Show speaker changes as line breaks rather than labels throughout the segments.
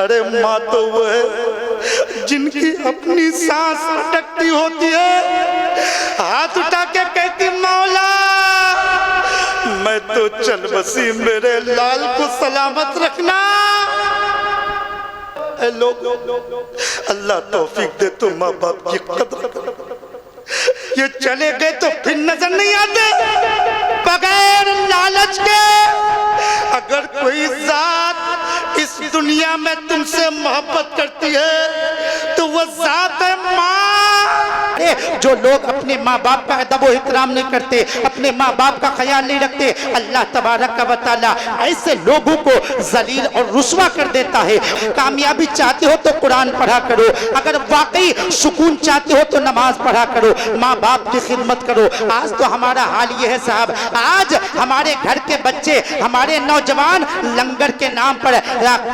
अरे माँ तो वो है जिनकी अपनी सांस अटकती होती है, हाथ उठा के कहती मौला मैं तो चल बसी, मेरे लाल को सलामत रखना। लोग अल्लाह तौफीक दे तो माँ बाप की कदर करो। ये चले गए तो फिर नजर नहीं आते बगैर लालच के। अगर कोई जात इस दुनिया में तुमसे मोहब्बत करती है तो वो जात है माँ। जो लोग अपने माँ बाप का अदब व एहतराम नहीं करते, अपने माँ बाप का ख्याल नहीं रखते, अल्लाह तबारक व तआला ऐसे लोगों को जलील और रुस्वा कर देता है। कामयाबी चाहते हो तो कुरान पढ़ा करो, अगर वाकई सुकून चाहते हो तो नमाज पढ़ा करो, माँ बाप की खिदमत करो। आज तो हमारा हाल ये है साहब, आज हमारे घर के बच्चे, हमारे नौजवान लंगर के नाम पर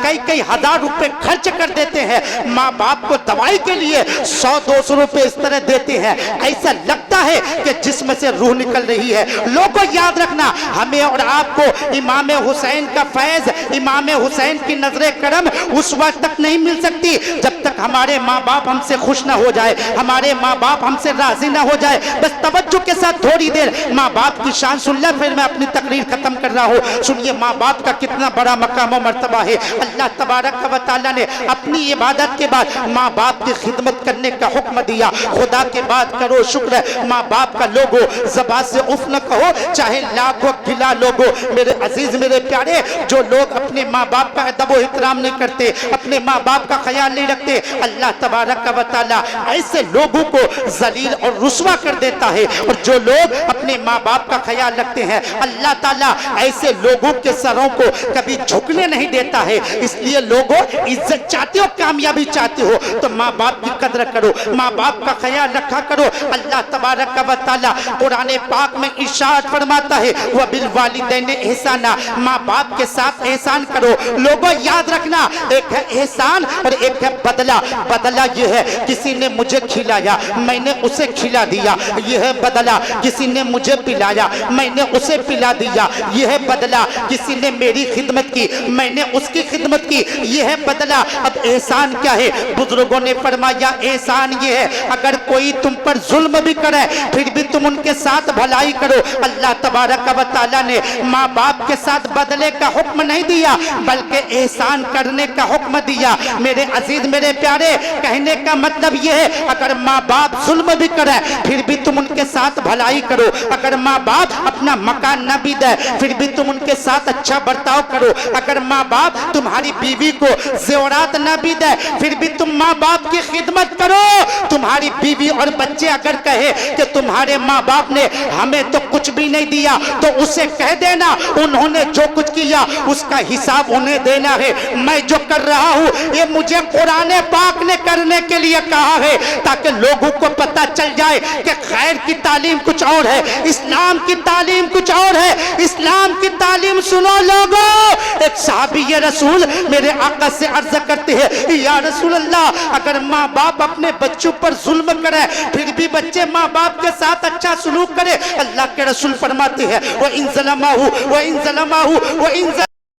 कई कई हजार रुपए खर्च कर देते हैं, माँ बाप को दवाई के लिए 100-200 रुपए इस तरह देते हैं, ऐसा लगता है कि जिस्म से रूह निकल रही है। लोगों याद रखना, हमें और आपको इमाम हुसैन का फैज, इमाम हुसैन की नजरे करम उस वक्त तक नहीं मिल सकती जब तक हमारे माँ बाप हमसे खुश ना हो जाए, हमारे माँ बाप हमसे राजी ना हो जाए। बस तवज्जो के साथ थोड़ी देर माँ बाप की शान सुन ले, फिर मैं अपनी तकरीर खत्म कर रहा हूँ। सुनिए माँ बाप का कितना बड़ा मकाम और मर्तबा है। अल्लाह तबारक व तआला ने अपनी इबादत के बाद माँ बाप की खिदमत करने का हुक्म दिया। खुदा के बाद करो शुक्र, माँ बाप का लोगो ज़बान से उफ न कहो, चाहे लाखों खिला लोगो। मेरे अजीज मेरे प्यारे, जो लोग अपने माँ बाप का अदब व एहतराम नहीं करते, अपने माँ बाप का ख्याल नहीं रखते, अल्लाह तबारक व तआला ऐसे लोगों को जलील और रुस्वा कर देता है। और जो लोग अपने माँ बाप का ख्याल रखते हैं, अल्लाह ताला ऐसे लोगों के सरों को कभी झुकने नहीं देता है। इसलिए लोगों, इज्जत चाहते हो, कामयाबी चाहते हो तो माँ बाप की कदर करो, माँ बाप का ख्याल रखा करो। अल्लाह तबारक व तआला कुरान पाक में इरशाद फरमाता है, व बिल वालिदैन एहसाना, माँ बाप के साथ एहसान करो। लोगों याद रखना, एक है एहसान और एक है बदला। बदला ये है किसी ने मुझे खिलाया, मैंने उसे खिला दिया, यह है बदला। किसी ने मुझे पिलाया, मैंने उसे पिला दिया, यह है बदला। किसी ने मेरी खिदमत की, मैंने उसकी खिदमत की, यह है बदला। अब एहसान क्या है? बुजुर्गों ने फरमाया एहसान ये है, अगर कोई तुम पर जुल्म भी करे फिर भी तुम उनके साथ भलाई करो। अल्लाह तबारक व तआला ने माँ बाप के साथ बदले का हुक्म नहीं दिया, बल्कि एहसान करने का हुक्म दिया। मेरे अजीज मेरे प्यारे, कहने का मतलब यह है, अगर माँ बाप जुल्म भी करे फिर भी तुम उनके साथ भलाई करो। अगर माँ बाप अपना मकान न भी दे फिर भी तुम उनके साथ अच्छा बर्ताव करो। अगर माँ बाप तुम्हारी बीवी को जेवरात न भी दे फिर भी तुम माँ बाप की खिदमत करो। तुम्हारी बीवी और बच्चे अगर कहे कि तुम्हारे माँ बाप ने हमें तो कुछ भी नहीं दिया, तो उसे कह देना उन्होंने जो कुछ किया उसका हिसाब उन्हें देना है। मैं जो कर रहा हूँ ये मुझे कुरान पाक ने करने के लिए कहा है, ताकि लोगों को पता चल जाए कि खैर की तालीम कुछ और है, इस्लाम की तालीम कुछ और है। इस्लाम की तालीम सुनो लोगों। एक साहबी ये रसूल मेरे आका से अर्ज करते हैं, या रसूल अल्लाह, अगर माँ बाप अपने बच्चों पर जुल्म करे फिर भी बच्चे माँ बाप के साथ अच्छा सलूक करे, अल्लाह के रसूल फरमाते हैं वो इन ज़लमाहु व इन ज़लमाहु व इन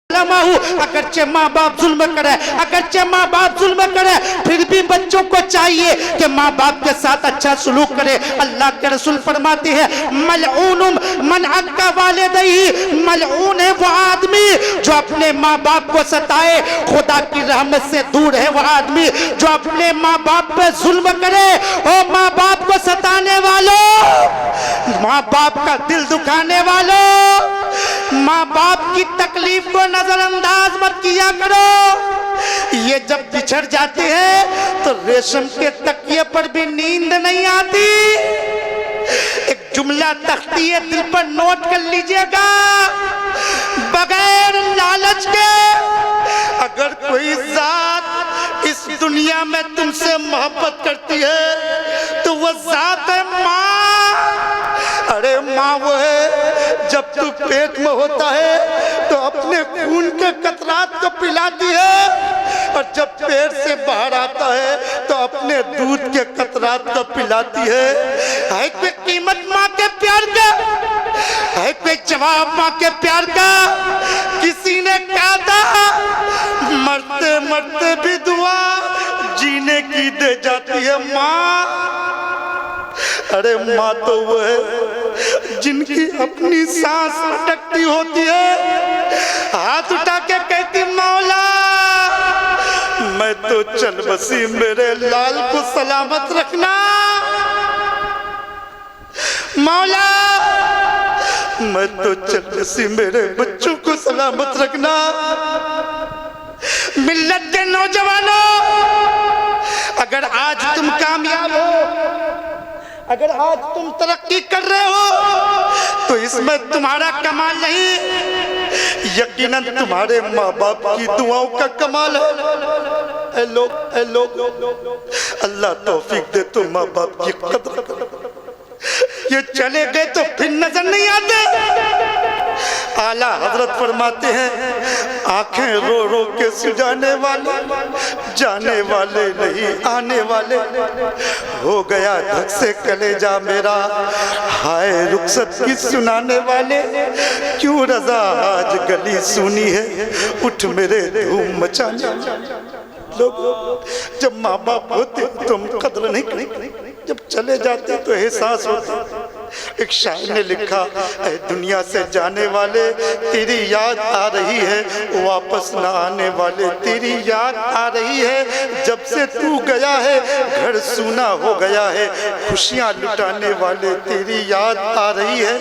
अगरचे माँ बाप जुल्म करे, अगरचे माँ बाप जुल्म करे फिर भी बच्चों को चाहिए कि माँ बाप के साथ अच्छा सलूक करे। अल्लाह के रसूल फरमाते हैं मलऊन मन अक्का वालिदैहि, मलऊन है वो आदमी जो अपने माँ बाप को सताए, खुदा की रहमत से दूर है वो आदमी जो अपने माँ बाप पे जुल्म करे। ओ माँ बाप को सताने वालों, माँ बाप का दिल दुखाने वालों, माँ बाप की तकलीफ को नजरअंदाज मत किया करो। ये जब बिछड़ जाते हैं तो रेशम के तकिए पर भी नींद नहीं आती। एक जुमला तख्तिए दिल पर नोट कर लीजिएगा, बगैर लालच के, अगर कोई जात इस दुनिया में तुमसे मोहब्बत करती है तो वो जात है माँ। अरे माँ वो है जब तू पेट में होता है तो अपने खून के कतरात को पिलाती है, और जब पेट से बाहर आता है तो अपने दूध के कतरात को पिलाती है कोई कीमत माँ के प्यार का? है कोई जवाब माँ के प्यार का? किसी ने कहा था मरते मरते भी दुआ जीने की दे जाती है माँ। अरे माँ तो वो है जिनकी अपनी सांस अटकती होती है, हाथ उठा के कहती मौला मैं तो चल बसी, मेरे लाल को सलामत रखना। मौला मैं तो चल बसी, मेरे बच्चों को सलामत रखना। मिल्लत के नौजवानों, अगर आज तुम कामयाब हो, अगर आज तुम तरक्की कर रहे हो, तो इसमें तुम्हारा कमाल नहीं, यकीनन तुम्हारे माँ बाप की दुआओं का कमाल है। ए लोग, अल्लाह तौफीक दे तो माँ बाप की कदर करो। ये चले गए तो फिर नजर नहीं आते। आला हजरत फरमाते हैं आंखें रो रो के सुझाने वाले, जाने वाले नहीं आने वाले। हो गया धक से कलेजा मेरा, हाय रुखसत की सुनाने वाले। क्यों रजा आज गली सुनी है, उठ मेरे धूम मचाने। लोग जब माँ बाप होते तुम कदर नहीं करते, जब चले जाते तो एहसास होता। एक शायर ने लिखा, ऐ दुनिया से जाने वाले तेरी याद आ रही है, वापस न आने वाले तेरी याद आ रही है। जब से तू गया है घर सूना हो गया है, खुशियाँ लुटाने वाले तेरी याद आ रही है।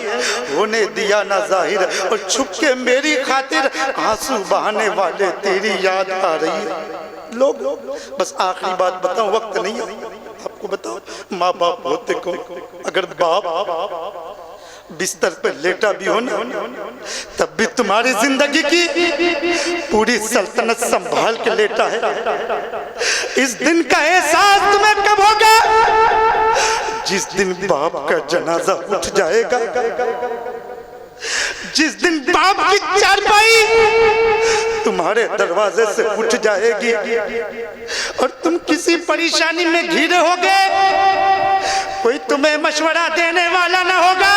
होने दिया ना जाहिर और छुप के मेरी खातिर आंसू बहाने वाले तेरी याद आ रही है। लोग बस आखिरी बात बताओ, वक्त नहीं है आपको बताओ, माँ बाप होते को अगर बाप बिस्तर पर लेटा भी हो ना, तब भी तुम्हारी जिंदगी की पूरी सल्तनत संभाल के लेटा है। इस दिन का एहसास तुम्हें कब होगा? जिस दिन बाप का जनाजा उठ जाएगा, जिस दिन बाप की चारपाई तुम्हारे दरवाजे से उठ जाएगी और तुम किसी परेशानी में घिरे होगे, कोई तुम्हें मशवरा देने वाला ना होगा,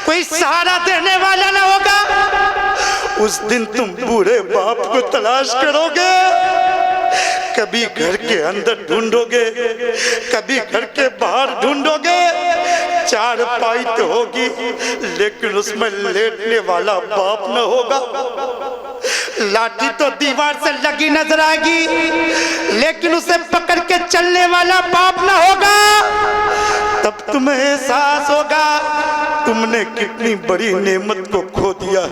कोई सहारा देने वाला ना होगा। उस दिन तुम बूढ़े बाप को तलाश करोगे, कभी घर के अंदर ढूंढोगे, कभी घर के बाहर ढूंढोगे। चार पाई तो होगी लेकिन उसमें लेटने वाला बाप न होगा। लाठी तो दीवार से लगी नजर आएगी लेकिन उसे पकड़ के चलने वाला बाप न होगा। तब तुम्हें एहसास होगा तुमने कितनी बड़ी नेमत को खो दिया।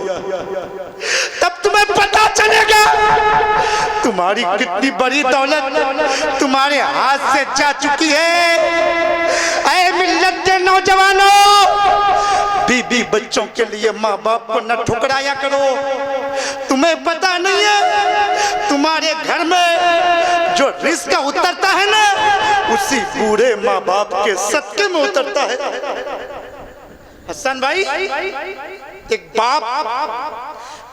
तब तुम्हें पता चलेगा तुम्हारी कितनी बड़ी दौलत तुम्हारे हाथ से जा चुकी है। ऐ मिल्लत के नौजवानों, बीबी बच्चों के लिए माँ बाप को न ठुकराया करो। तुम्हें पता नहीं है तुम्हारे घर में जो रिस्क उतरता है ना, उसी बूढ़े माँ बाप के सदके में उतरता है। हसन भाई, एक बाप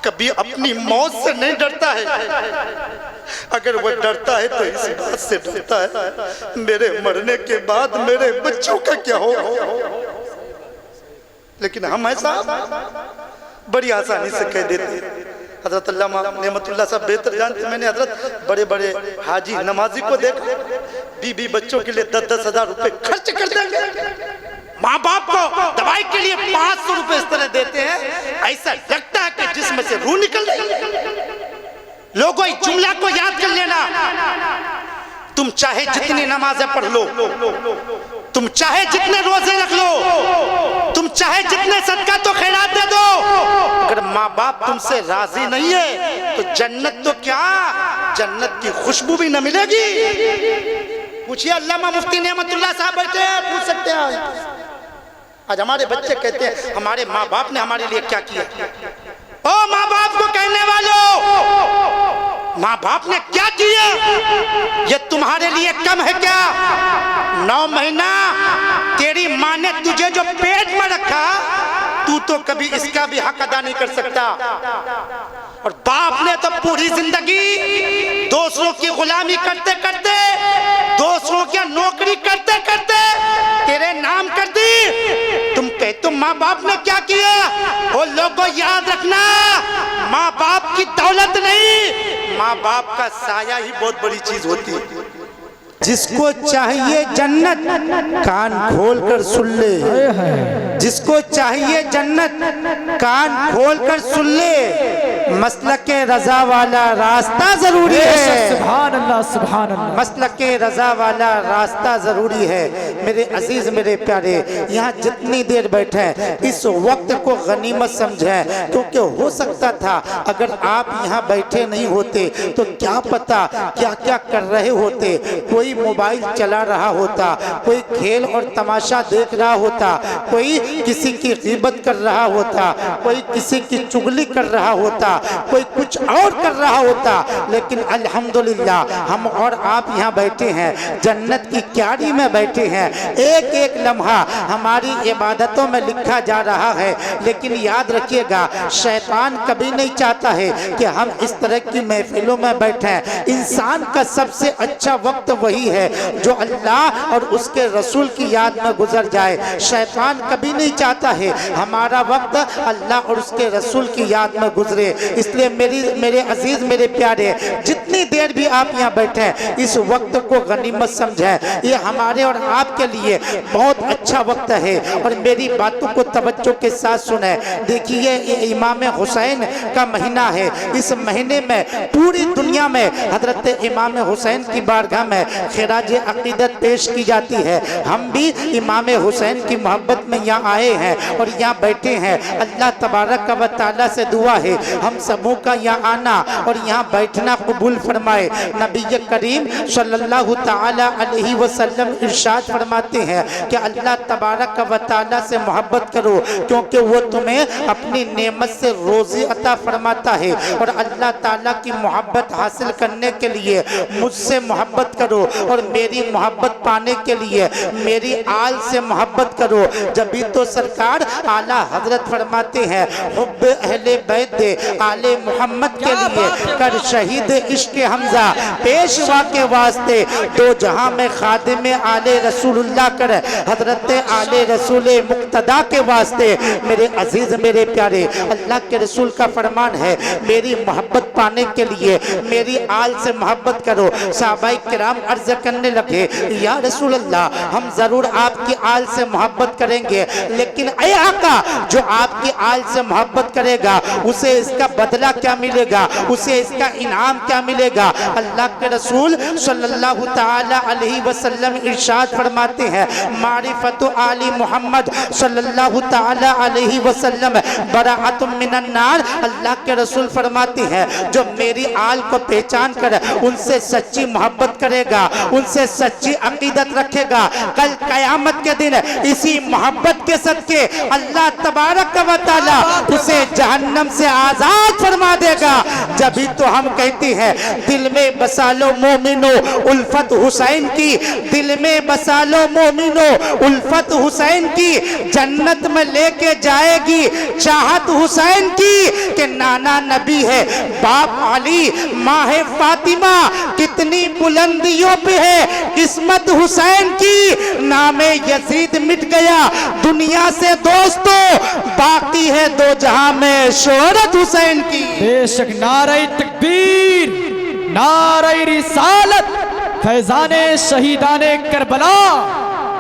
कभी अपनी मौत से नहीं डरता है। अगर वह डरता है तो इस बात से डरता है मेरे मरने के बाद मेरे बच्चों का क्या हो। लेकिन हम ऐसा बड़ी आसानी से कह देते हैं। हजरत अल्लामा नेमतुल्लाह साहब बेहतर जानते। मैंने हजरत बड़े बड़े हाजी नमाजी को देखा, बीबी बच्चों के लिए 10-10 हजार रुपए खर्च कर देंगे। माँ बाप को दवाई के लिए 500 रुपए इस तरह देते हैं, ऐसा लगता है कि जिसमें से रूह निकल रही है। लोगों इस जुमला को याद कर लेना, तुम चाहे जितनी नमाजें पढ़ लो, तुम चाहे जितने रोजे रख लो, तुम चाहे जितने सदका तो खैरात दे दो, अगर माँ बाप तुमसे राजी नहीं है तो जन्नत तो क्या, जन्नत की खुशबू भी न मिलेगी। पूछिए अल्लामा मुफ्ती नेमतुल्लाह साहब बैठे हैं, पूछ सकते हैं। आज हमारे बच्चे कहते हैं हमारे माँ बाप ने हमारे लिए क्या किया। ओ माँ बाप को कहने वालों, माँ बाप ने क्या किया ये तुम्हारे लिए कम है क्या? 9 महीना तेरी माँ ने तुझे जो पेट में रखा, तू तो कभी इसका भी हक अदा नहीं कर सकता। और बाप ने तो पूरी जिंदगी दूसरों की गुलामी करते करते, दूसरों की नौकरी करते करते तेरे नाम कर दी। तुम कहते माँ बाप ने क्या किया? वो लोगों याद रखना, माँ बाप की दौलत नहीं, माँ बाप का साया ही बहुत बड़ी चीज होती है। जिसको चाहिए जन्नत कान खोल कर सुन ले, जिसको चाहिए जन्नत कान खोल कर सुन ले। मसलक के रजा वाला रास्ता जरूरी है।
सुभान अल्लाह, सुभान अल्लाह।
मसलक के रजा वाला रास्ता जरूरी है। मेरे अजीज, मेरे प्यारे, यहाँ जितनी देर बैठे इस वक्त को गनीमत समझें, क्योंकि हो सकता था अगर आप यहाँ बैठे नहीं होते तो क्या पता क्या क्या कर रहे होते। कोई मोबाइल चला रहा होता, कोई खेल और तमाशा देख रहा होता, कोई किसी की ग़ीबत कर रहा होता, कोई किसी की चुगली कर रहा होता, कोई कुछ और कर रहा होता। लेकिन अल्हम्दुलिल्लाह हम और आप यहाँ बैठे हैं, जन्नत की क्यारी में बैठे हैं। एक एक लम्हा हमारी इबादतों में लिखा जा रहा है। लेकिन याद रखिएगा, शैतान कभी नहीं चाहता है कि हम इस तरह की महफिलों में बैठें। इंसान का सबसे अच्छा वक्त वही है जो अल्लाह और उसके रसूल की याद में गुजर जाए। शैतान कभी नहीं चाहता है हमारा वक्त अल्लाह और उसके रसूल की याद में गुजरे। इसलिए मेरे अजीज, मेरे प्यारे, जितनी देर भी आप यहाँ बैठे इस वक्त को गनीमत समझें। ये हमारे और आपके लिए बहुत अच्छा वक्त है। और मेरी बातों को तवज्जो के साथ सुने। देखिए, ये इमाम हुसैन का महीना है। इस महीने में पूरी दुनिया में हजरत इमाम हुसैन की बारगाह में खिराज अकीदत पेश की जाती है। हम भी इमाम हुसैन की मोहब्बत में यहाँ आए हैं और यहाँ बैठे हैं। अल्लाह तबारक व तआला से दुआ है हम सबों का यहाँ आना और यहाँ बैठना कबूल फरमाए। नबी करीम सल्लल्लाहु तआला अलैहि वसल्लम इरशाद फरमाते हैं कि अल्लाह तबारक व तआला से मोहब्बत करो, क्योंकि वो तुम्हें अपनी नेमत से रोज़ी अता फरमाता है। और अल्लाह ताला की मोहब्बत हासिल करने के लिए मुझसे मोहब्बत करो, और मेरी मोहब्बत पाने के लिए मेरी आल से मोहब्बत करो। जब भी तो सरकार आला हजरत फरमाते हैं, हुब्ब अहले बैत आले मोहम्मद के लिए कर शहीद इश्क हमजा, पेशवा के वास्ते दो जहां में खादिम आले रसूलुल्लाह कर, हजरत आले रसूल मुक्तदा के वास्ते। मेरे अजीज, मेरे प्यारे, अल्लाह के रसूल का फरमान है, मेरी मोहब्बत पाने के लिए मेरी आल से मोहब्बत करो। सहाबाए किराम अर्ज करने लगे, या रसूल अल्लाह, हम जरूर आपकी आल से मोहब्बत करेंगे, लेकिन ऐ आका, जो आपकी आल से मोहब्बत करेगा उसे इसका बदला क्या मिलेगा, उसे इसका इनाम क्या मिलेगा? अल्लाह के रसूल सल्लल्लाहु तआला अलैहि वसल्लम इरशाद फरमाते हैं, मारिफतु आली मोहम्मद सल्लल्लाहु तआला अलैहि वसल्लम बराअतुम मिनन नार। अल्लाह के रसूल फरमाते हैं, जो मेरी आल को पहचान कर उनसे सच्ची मोहब्बत करेगा, उनसे सच्ची अकीदत रखेगा, कल कयामत के दिन इसी मोहब्बत के सदके अल्लाह तबारक व तआला उसे जहन्नम से आजाद फरमा देगा। जब तो हम कहते हैं, दिल में बसा लो मोमिनो उल्फत हुसैन की, दिल में बसा लो मोमिनो उल्फत हुसैन की, जन्नत में लेके जाएगी चाहत हुसैन की। कि नाना नबी है, बाप अली, माँ है फातिमा, कितनी बुलंदियों पे है किस्मत हुसैन की। नामे यजीद मिट गया दुनिया से दोस्तों, बाकी है दो जहां में शोहरत हुसैन की।
बेशक नारे तकबीर, नारे रिसालत, फैजाने शहीदाने करबला,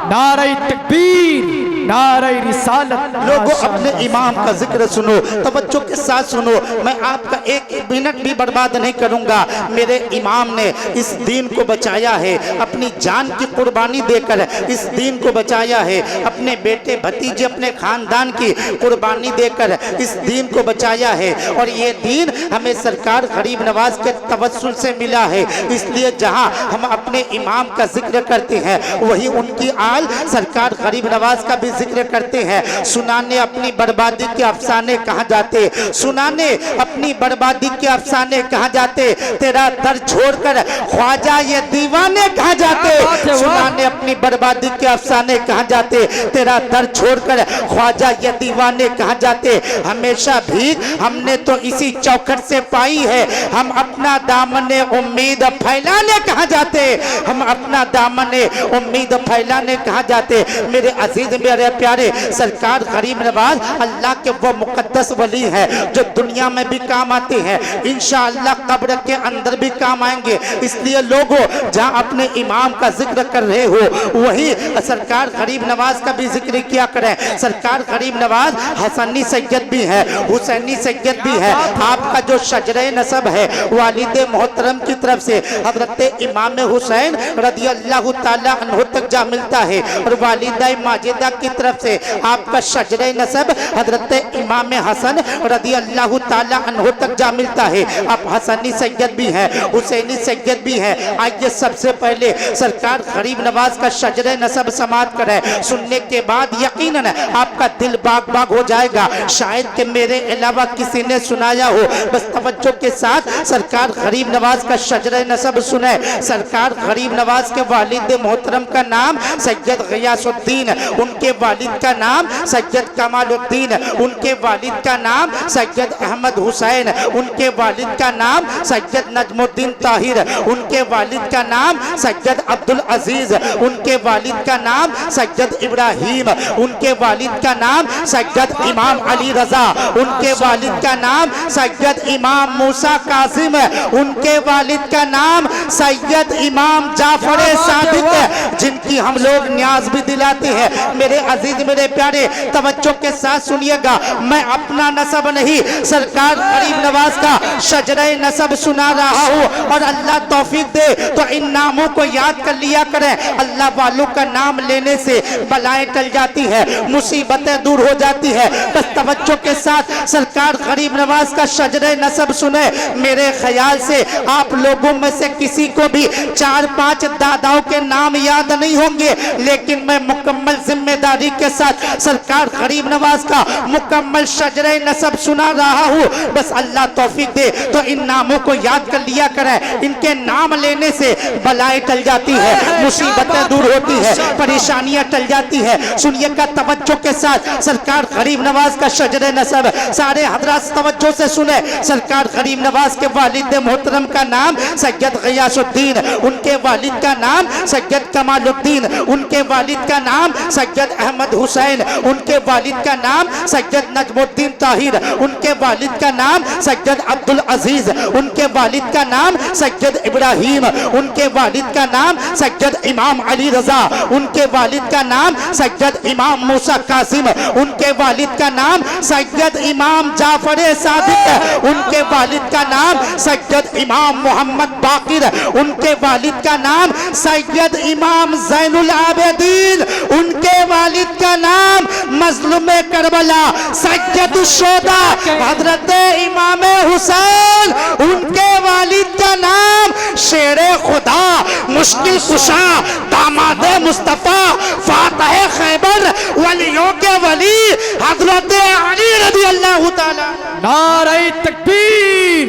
नारे तकबीर, नारे रिसालत।
लोगों, अपने इमाम का जिक्र सुनो, तवज्जो के साथ सुनो। मैं आपका एक मिनट भी बर्बाद नहीं करूंगा। मेरे इमाम ने इस दीन को बचाया है, अपनी जान की कुर्बानी देकर इस दीन को बचाया है, अपने बेटे भतीजे अपने खानदान की कुर्बानी देकर इस दीन को बचाया है। और ये दीन हमें सरकार गरीब नवाज के तवस्सुल से मिला है। इसलिए जहां हम अपने इमाम का जिक्र करते हैं, वही उनकी आल सरकार गरीब नवाज का भी जिक्र करते हैं। सुनाने अपनी बर्बादी के अफसाने कहाँ जाते, सुनाने अपनी बर्बादी के अफसाने कहाँ जाते, तेरा दर छोड़कर ख्वाजा ये दीवाने कहाँ जाते। सुनाने अपनी बर्बादी के अफसाने कहाँ जाते, तेरा दर छोड़कर ख्वाजा ये दीवाने कहाँ जाते। हमेशा भी हमने तो इसी चौखट से पाई है, हम अपना दामने उम्मीद फैलाने कहाँ जाते, हम अपना दामने उम्मीद फैलाने कहाँ जाते। मेरे अजीज मेरे प्यारे सरकार गरीब नवाज अल्लाह के वो मुकद्दस वली है जो दुनिया में भी काम आते हैं, इंशाअल्लाह कब्र के अंदर भी काम आएंगे। इसलिए लोगों जहां अपने इमाम का जिक्र कर रहे हो वही सरकार गरीब नवाज का भी जिक्र किया करें। सरकार गरीब नवाज हसनी सैयद भी है, हुसैनी सैयद भी है। आपका जो शजरे नसब है वालिद मोहतरम की तरफ से हजरत इमाम हुसैन रदी अल्लाह ताला अन्हु तक जा मिलता है और वालिदा माजिदा की तरफ से आपका शजरे नसब हजरत इमाम हसन रदी अल्लाह ताला अन्हु तक जा मिलता है। आप हसनी सैयद भी हैं, हुसैनी सैयद भी हैं। आइए सबसे पहले सरकार गरीब नवाज का शजरे नसब समाप्त करें। सुनने के बाद यकीनन आपका दिल बाग बाग हो जाएगा। शायद कि मेरे अलावा किसी ने सुनाया हो। बस तवज्जो के साथ सरकार गरीब नवाज का शजरे नसब सुने। सरकार गरीब नवाज के वालिद मोहतरम का नाम सैयद गियासुद्दीन, उनके वालिद का नाम सैयद कमालुद्दीन, उनके वालिद का नाम सैयद अहमद हुसैन, उनके वालिद का नाम सैयद नजमुद्दीन ताहिर, उनके वालिद का नाम सैयद अब्दुल अजीज, उनके वालिद का नाम सैयद इब्राहिम, उनके वालिद का नाम सैयद इमाम अली रजा, उनके वालिद का नाम सैयद इमाम मूसा कासिम, उनके वालिद का नाम सैयद इमाम जाफर सादिक, जिनकी हम लोग न्याज भी दिलाते हैं। मेरे अजीज मेरे प्यारे तवज्जो के साथ सुनिएगा, मैं अपना नसब नहीं सरकार गरीब नवाज का शजरे नसब सुना रहा हूँ। और अल्लाह तौफीक दे तो इन नामों को याद कर लिया करें। अल्लाह वालों का नाम लेने से बलाएं टल जाती है, मुसीबतें दूर हो जाती है। बस तवज्जो के साथ सरकार गरीब नवाज का शजरे नसब सुने। मेरे ख्याल से आप लोगों में से किसी को भी 4-5 दादाओं के नाम याद नहीं होंगे, लेकिन मैं मुकम्मल जिम्मेदारी के साथ सरकार गरीब नवाज का मुकम्मल शजरे नसब सुना रहा हूँ। बस अल्लाह तौफीक दे तो इन नामों को याद कर लिया करें। इनके नाम लेने से बलाएं टल जाती है, मुसीबतें दूर होती है, परेशानियां टल जाती है। सुनिएगा तवज्जो के साथ सरकार गरीब नवाज का शजरे नसब। सारे हजरात तवज्जो से सुने। सरकार गरीब नवाज के वालिद मोहतरम का नाम सैयद गियासुद्दीन, उनके वालिद का नाम सैयद कमालुद्दीन, उनके वालिद का नाम सैयद अहमद हुसैन, उनके वालिद का नाम सैयद नजमुद्दीन ताहिर, उनके वालिद का नाम सैयद अब्दुल अजीज, उनके वालिद का नाम सैयद इब्राहिम, उनके वालिद का नाम सैयद इमाम अली रजा, उनके वालिद का नाम सैयद इमाम मूसा कासिम, उनके वालिद का नाम सैयद इमाम जाफर सादिक, उनके वालिद का नाम सैयद इमाम मोहम्मद बाकिर, उनके वालिद का नाम सैयद इमाम ज़ैनुल आबिदीन, उनके वालिद का नाम मज़लूम करबला सैयद शुहदा हजरत इमाम हुसैन, उनके वालिद का नाम शेरे खुदा मुश्किल कुशा दामाद मुस्तफ़ा फातह खैबर वलियों के वली हजरत अली रज़ी अल्लाह ताला।
नारे तकबीर,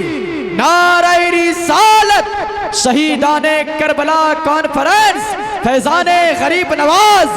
नारे रिसालत, शहीदाने करबला कॉन्फ्रेंस, फैजाने गरीब नवाज,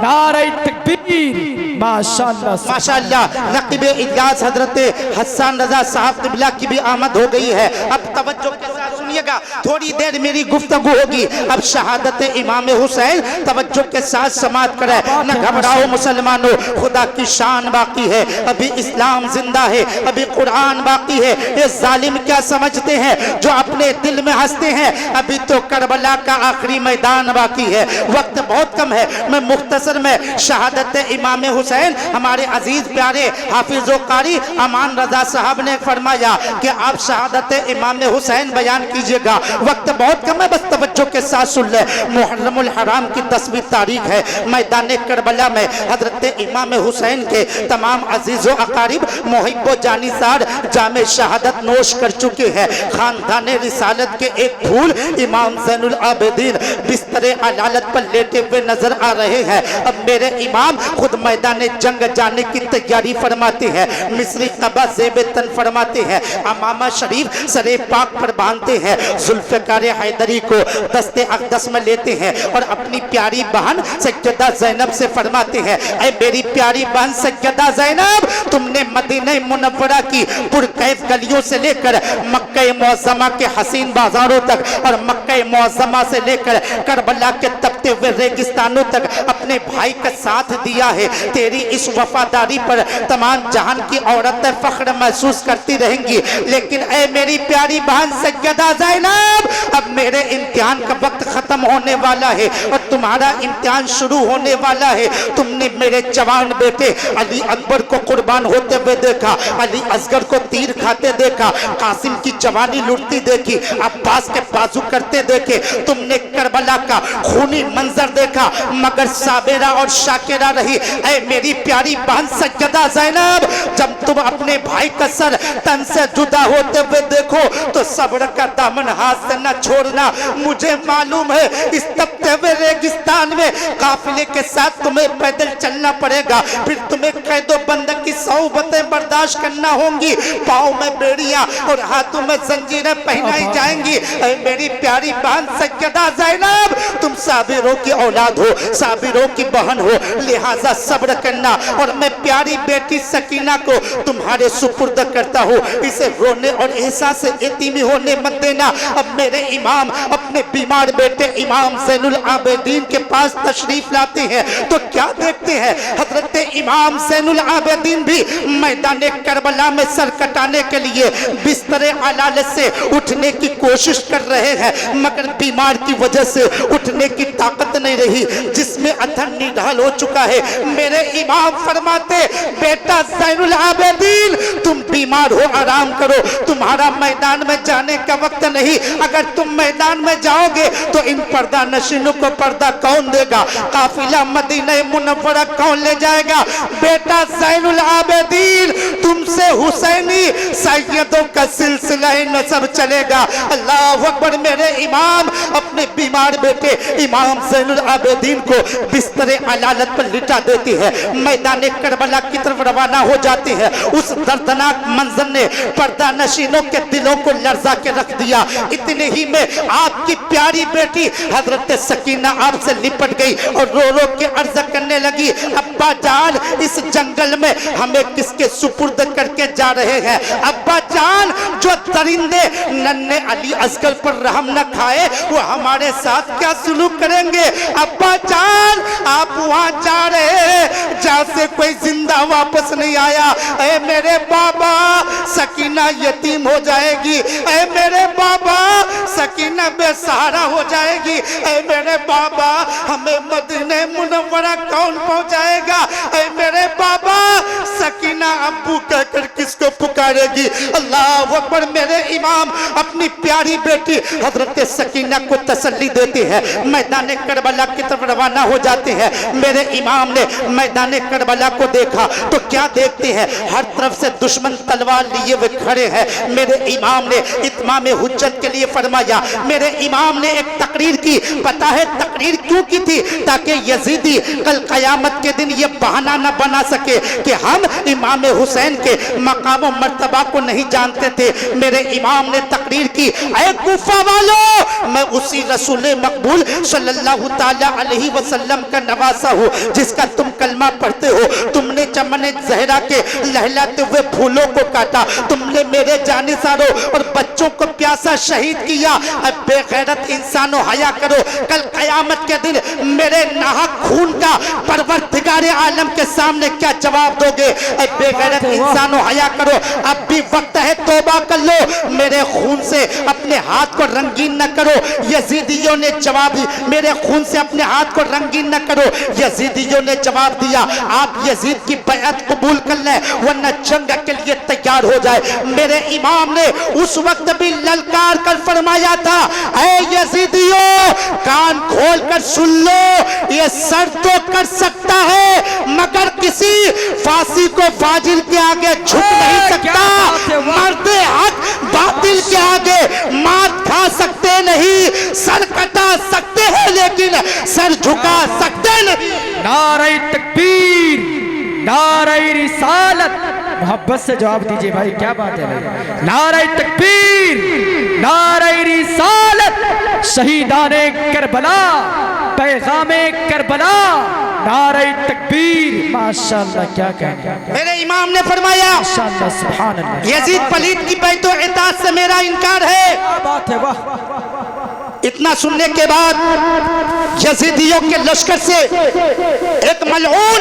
नारे तकबीर। माशाअल्लाह
माशाअल्लाह। नकीब इजाज हजरत हसन रजा साहब क़िबला की भी आमद हो गई है। अब तवज्जो के साथ सुनिएगा, थोड़ी देर मेरी गुफ्तगू होगी। अब शहादत इमाम हुसैन तवज्जो के साथ समाप्त करें। न घबराओ मुसलमानों, खुदा की शान बाकी है, अभी इस्लाम जिंदा है, अभी कुरान बाकी है। ये जालिम क्या समझते हैं जो अपने दिल में हंसते हैं, अभी तो करबला का आखिरी मैदान बाकी है, वक्त बहुत कम है। मैं मुख्तसर में शहादत इमाम हुसैन हमारे अजीज प्यारे हाफिज कारी अमान रजा साहब ने फरमाया कि आप शहादत इमाम हुसैन बयान कीजिएगा, वक्त बहुत कम है, बस तवज्जो के साथ सुन ले। मुहर्रमुल हराम की 10वीं तारीख है। मैदान करबला में हजरत इमाम हुसैन के तमाम अजीजो अकारिब मोहिब्बो जानिसार जामे शहादत नोश कर चुके हैं। खानदान रिसालत के एक फूल इमाम ज़ैनुल आबिदीन बिस्तरे अदालत पर लेटे हुए नजर आ रहे हैं। अब मेरे इमाम खुद मैदान जंग जाने की तैयारी फरमाते हैं, मिस्री कबा ज़ेब तन फरमाते हैं, अमामा शरीफ सरे पाक पर बांधते हैं, जुल्फ़िकार हैदरी को दस्ते अक़दस में लेते हैं और अपनी प्यारी बहन सैयदा ज़ैनब से फरमाते हैं, ऐ मेरी प्यारी बहन सैयदा ज़ैनब, तुमने मदीना मुनव्वरा की पुरकैफ गलियों से लेकर मक्का मुअज़्ज़मा के हसीन बाजारों तक और मक्का मुअज़्ज़मा से लेकर करबला के तपते तपकते हुए रेगिस्तानों तक अपने भाई का साथ दिया है। तेरी इस वफादारी पर तमाम जहान की औरतें फख्र महसूस करती रहेंगी। लेकिन ऐ मेरी प्यारी बहन सैयदा ज़ैनब, अब मेरे इम्तिहान का वक्त खत्म होने वाला है और तुम्हारा इम्तिहान शुरू होने वाला है। तुमने मेरे जवान बेटे अली अकबर को कुर्बान होते हुए देखा, अली असगर को तीर खाते देखा, कासिम की जवानी लुटती देखी, अब्बास के बाजू करते देखे। तुमने करबला का खूनी मंजर देखा, मगर साबिरा और शाकिरा रही। ऐ मेरी प्यारी बहन सैयदा ज़ैनब, जब तुम अपने भाई का सर तन से जुदा होते हुए देखो तो सब्र का दामन हाथ से न छोड़ना। मुझे मालूम है इस तपते हुए रेगिस्तान में काफिले के साथ तुम्हें पैदल चलना पड़ेगा, फिर तुम्हें कैदो बंदक की सौबतें बर्दाश्त करना होंगी, पाँव में बेड़ियां और हाथों में जंजीरें पहनाई जाएंगी। मेरी प्यारी बहन सैयदा ज़ैनब, तुम साबिरों की औलाद हो, साबिरों की बहन हो, लिहाजा सब्र करना। और मैं प्यारी बेटी सकीना को तुम्हारे सुपुर्द करता हूँ, इसे रोने और एहसास यतीमी होने मत देना। अब मेरे इमाम अपने बीमार बेटे इमाम ज़ैनुल आबिदीन के पास तशरीफ लाते हैं तो क्या देखते हैं, हजरत इमाम ज़ैनुल आबिदीन भी मैदान करबला में सर कटाने के लिए बिस्तरे अलालत से उठने की कोशिश कर रहे हैं, मगर बीमार की वजह से उठने की ताकत नहीं रही, जिसमें अथन निढाल हो चुका है। मेरे इमाम फरमाते, बेटा ज़ैनुल आबिदीन, तुम बीमार हो, आराम करो, तुम्हारा मैदान में जाने का वक्त नहीं। अगर तुम मैदान में जाओगे तो इन पर्दा नशीनों को पर्दा कौन देगा, काफिला मदीना मुनव्वरा कौन ले जाएगा। बेटा ज़ैनुल आबिदीन, तुमसे हुसैनी सैयदों का सिलसिला नसब चलेगा। अल्लाह अकबर। मेरे इमाम अपने बीमार बेटे इमाम ज़ैनुल आबिदीन को बिस्तरे अलालत पर लिटा देती है, मैदान करबला की तरफ रवाना हो जाती है। उस दर्दनाक मंजर ने पर्दा नशीनों के दिलों को लर्जा के रख दिया। इतने ही में आपकी प्यारी बेटी हजरत सकीना आपसे लिपट गई और रो रो के अर्ज करने लगी, अब्बा जान, इस जंगल में हमें किसके सुपुर्द करके जा रहे हैं। अब्बा जान, जो दरिंदे नन्हे अली असगर पर रहम न खाए वो हमारे साथ क्या सुलूक करेंगे। अब्बा जान, आप वहां जा रहे हैं जहां से कोई जिंदा वापस नहीं आया। ऐ मेरे बाबा, सकीना यतीम हो जाएगी। ऐ मेरे बाबा, सकीना बेसहारा हो जाएगी। ऐ मेरे बाबा, हमें मदीने मुनव्वरा कौन पहुंचाएगा। ऐ मेरे बाबा, सकीना अब्बू कहकर किसको पुकारेगी। अल्लाह अकबर। मेरे इमाम अपनी प्यारी बेटी हजरत सकीना को तसल्ली देती है, मैदान करबला की तरफ रवाना हो जाते हैं। मेरे इमाम ने मैदान करबला को देखा तो क्या देखते हैं, हर तरफ से दुश्मन तलवार लिए हुए खड़े हैं। मेरे इमाम ने इत्माम हुज्जत के लिए फरमाया, मेरे इमाम ने एक तकरीर की। पता है तकरीर क्यों की थी? ताकि यजीदी कल क़यामत के दिन ये बहाना न बना सके कि हम इमाम हुसैन के मकाम और मर्तबा को नहीं जानते थे। मेरे इमाम ने तकरीर की, ऐ कूफा वालों, मैं उसी रसूल मकबूल सल्लल्लाहु ताला अलैहि वसल्लम का नवासा हूँ जिसका तुम कलमा पढ़ते हो। तुमने चमन ज़हरा के लहलाते हुए फूलों को काटा, तुमने मेरे जानिसारों और बच्चों को प्यासा शहीद किया। अब बेगैरत इंसानों, हया करो, कल क़यामत के दिन मेरे नाहक खून का परवरदिगारे आलम के सामने क्या जवाब दोगे। अब बेगैरत इंसानों, हया करो, अब भी वक्त है, तौबा कर लो, मेरे खून से अपने हाथ को रंगीन न करो। यजीदियों ने जवाब, मेरे खून से अपने हाथ को रंगीन न करो। यजीदियों ने जवाब दिया, आप यजीद की बैअत कबूल कर लें वरना जंग के लिए तैयार हो जाए। मेरे इमाम ने उस वक्त भी ललकार कर फरमाया था, ऐ यजीदियों, कान खोल कर सुन लो, ये सर तो कर सकता है मगर किसी फांसी को फाजिल के आगे झुक नहीं सकता। मर्द हक बातिल के आगे मात खा सकते नहीं, सर कटा सकते हैं लेकिन सर झुका सकते नहीं।
नारे तकबीर, नारे रिसालत। मोहब्बत से जवाब दीजिए भाई, क्या बात है भाई। नारे तकबीर, नारे रिसालत, शहीदाने करबला, पैगामे करबला, नारे तकबीर। माशाअल्लाह, क्या कहना।
मेरे इमाम ने फरमाया,
माशाअल्लाह, सुभान अल्लाह,
यजीद पलीद की बैतो इताअत से मेरा इनकार है।
क्या बात है, वाह।
इतना सुनने के बाद यजीदियों के लश्कर से एक मलऊन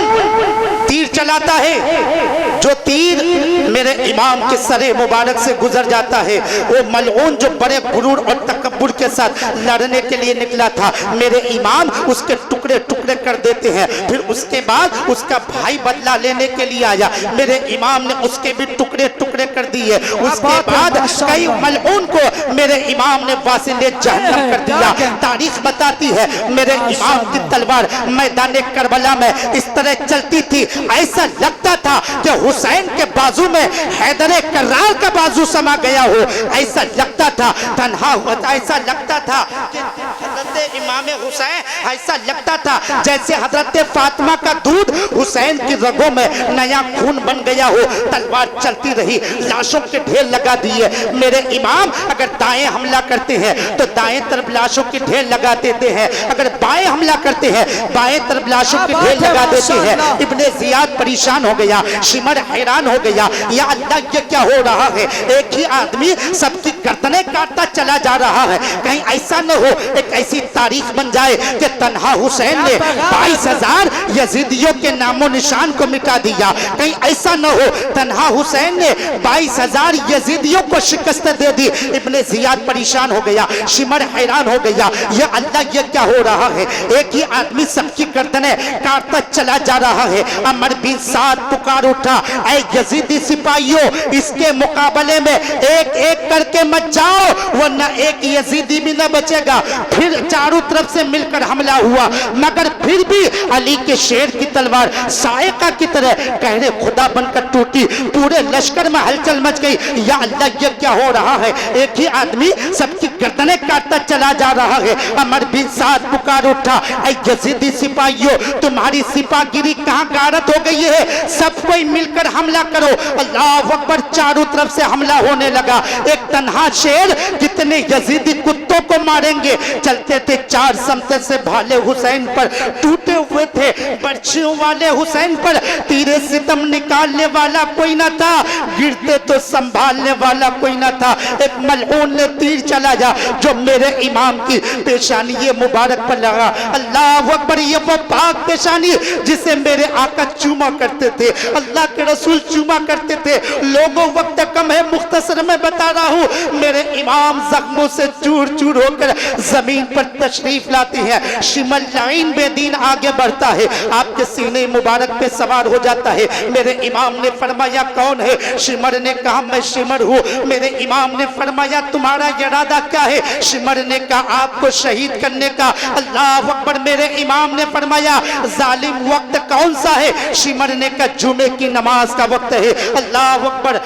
तीर चलाता है। जो तीर मेरे इमाम के सरे मुबारक से गुजर जाता है, वो मलऊन जो बड़े गुरूर और तकब्बुर के साथ लड़ने के लिए निकला था, मेरे इमाम उसके टुकड़े टुकड़े कर देते हैं। फिर उसके बाद उसका भाई बदला लेने के लिए आया, मेरे इमाम ने उसके भी टुकड़े टुकड़े कर दिए। उसके बाद कई मलऊन को मेरे इमाम ने वासिले जहन्नम कर दिया। तारीख बताती है मेरे इमाम की तलवार मैदान करबला में इस तरह चलती थी, ऐसा लगता था कि हुसैन के बाजू में हैदर कर्रार का बाजू समा गया हो, ऐसा लगता था। तन्हा होता ऐसा लगता था कि हजरत इमाम हुसैन, ऐसा लगता था जैसे हजरत फातिमा का दूध हुसैन की रगों में नया खून बन गया हो। तलवार चलती रही, लाशों के ढेर लगा दिए। मेरे इमाम अगर दाएं हमला करते हैं तो दाएं तरफ लाशों के ढेर लगा देते हैं, अगर बाएं हमला करते हैं बाएं तरफ लाशों के ढेर लगा देते हैं। इब्ने जियाद परेशान हो गया, शिमर हैरान हो गया, या अल्लाह ये क्या हो रहा है? एक ही आदमी सबकी गर्दनें काटता चला जा रहा है। कहीं ऐसा न हो एक ऐसी तारीख बन जाए कि तन्हा हुसैन ने 22,000 यजीदियों के नामो निशान को मिटा दिया। कहीं ऐसा न हो तन्हा हुसैन ने 22,000 यजीदियों को शिकस्त दे दी। इब्ने जियाद परेशान हो गया, शिमर हैरान हो गया, ये अल्लाह ये क्या हो रहा है? एक ही आदमी सबकी गर्दनें काटता चला जा रहा है। अमर बिन साद पुकार उठा, ऐ यजीदी सिपाहियों, इसके मुकाबले में एक एक करके मत जाओ वरना एक यजीदी भी न बचेगा। फिर चारों तरफ से मिलकर हमला हुआ, मगर फिर भी अली के शेर की तलवार सायका की तरह कहरे खुदा बनकर टूटी। पूरे लश्कर में हलचल मच गई, या अल्लाह ये क्या हो रहा है? एक ही आदमी सबकी गर्दनें काटता चला जा रहा है। अमर बिन साद पुकार उठा, ऐ यजीदी सिपाहियों, तुम्हारी सिपाहीगिरी कहाँ गारत हो गई है? सब कोई मिलकर हमला करो। अल्लाह अकबर, चारों तरफ से हमला होने लगा। एक तन्हा शेर कितने यजीदी कुत्तों को मारेंगे? चलते थे चार समते से भाले हुसैन पर, टूटे हुए थे बर्छियों वाले हुसैन पर, तीरे सितम निकालने वाला कोई न था, गिरते तो संभालने वाला कोई न था। एक मलऊन ने तीर चला जा जो मेरे इमाम की पेशानी ये मुबारक पर लगा। अल्लाह अकबर, ये वो पाक पेशानी जिसे मेरे आका चूमा करते थे, अल्लाह के रसूल चूमा करते थे। लोगों वक्त कम है, मुख्तसर में बता रहा हूँ, मेरे इमाम जख्मों से चूर चूर होकर जमीन पर तशरीफ लाती है। शिमल लाइन बेदीन आगे बढ़ता है, आपके सीने मुबारक पे सवार हो जाता है। मेरे इमाम ने फरमाया कौन है? शिमर ने कहा मैं शिमर हूँ। मेरे इमाम ने फरमाया तुम्हारा इरादा क्या है? शिमर ने कहा आपको शहीद करने का। अल्लाह अकबर, मेरे इमाम ने फरमाया जालिम वक्त कौन सा है? शिमर ने कहा जुमे की नमाज का वक्त है। अल्लाह अकबर,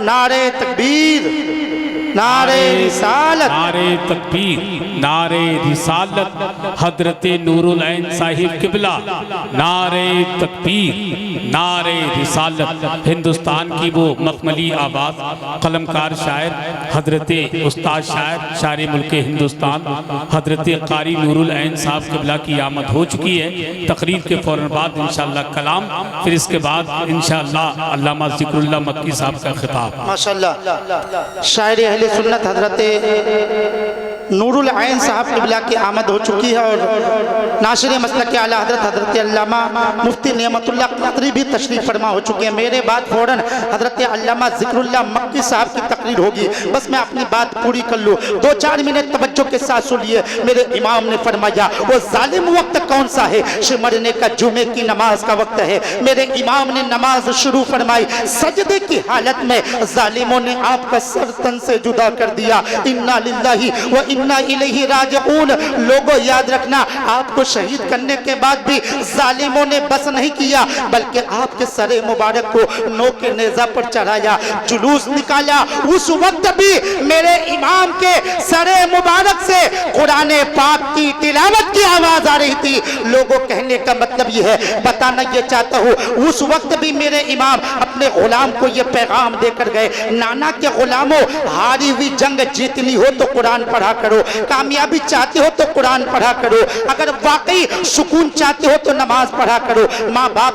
नारे तकबीर, नारे रिसालत,
नारे तकबीर, नारे रिसालत, हजरत नूरुल ऐन साहिब किबला, नारे तकबीर, नारे रिसालत। हिंदुस्तान की वो मखमली आवाज़, कलमकार शायर हजरत उस्ताद शायर शायर मुल्क हिंदुस्तान हजरत कारी नूरुल ऐन साहब किबला की आमद हो चुकी है। तकरीर के फ़ौरन बाद इंशाअल्लाह कलाम, फिर इसके बाद इंशाअल्लाह अल्लामा ज़िक्रुल्लाह मक्की साहब का खिताब।
माशाअल्लाह, शायर अहले सुन्नत हजरत नूरुल ऐन साहब किबला की आमद हो चुकी है और नाशिर मसलक के आला हजरत हजरत अल्लामा मुफ्ती नेमतुल्लाह क़दरी भी तशरीफ़ फरमा हो चुके हैं। मेरे बाद फ़ौरन हजरत अल्लामा ज़िक्रुल्लाह मक्की साहब की तकरीर होगी। बस मैं अपनी बात पूरी कर लूँ, 2-4 मिनट तवज्जो के साथ सुनिए। मेरे इमाम ने फरमाया वो जालिम वक्त कौन सा है? शिमर ने कहा जुमे की नमाज का वक्त है। मेरे इमाम ने नमाज शुरू फरमाई, सजदे की हालत में जालिमों ने आपका सर तन से जुदा कर दिया। इन्ना लिल्लाहि व इन्ना इलैहि राजिऊन। लोगों याद रखना, आपको शहीद करने के बाद भी जालिमों ने बस नहीं किया, बल्कि आपके सरे मुबारक को नो के नेजा पर चढ़ाया, जुलूस निकाला। उस वक्त भी मेरे इमाम के सरे मुबारक से कुरान पाक की तिलावत की आवाज आ रही थी। लोगों कहने का मतलब यह है, बताना ये चाहता हूँ, उस वक्त भी मेरे इमाम अपने गुलाम को ये पैगाम देकर गए, नाना के गुलामों, हारी हुई जंग जीतनी हो तो कुरान पढ़ा करो, कामयाबी चाहते हो तो कुरान पढ़ा करो, अगर वाकई सुकून चाहते हो तो नमाज पढ़ा करो। माँ बाप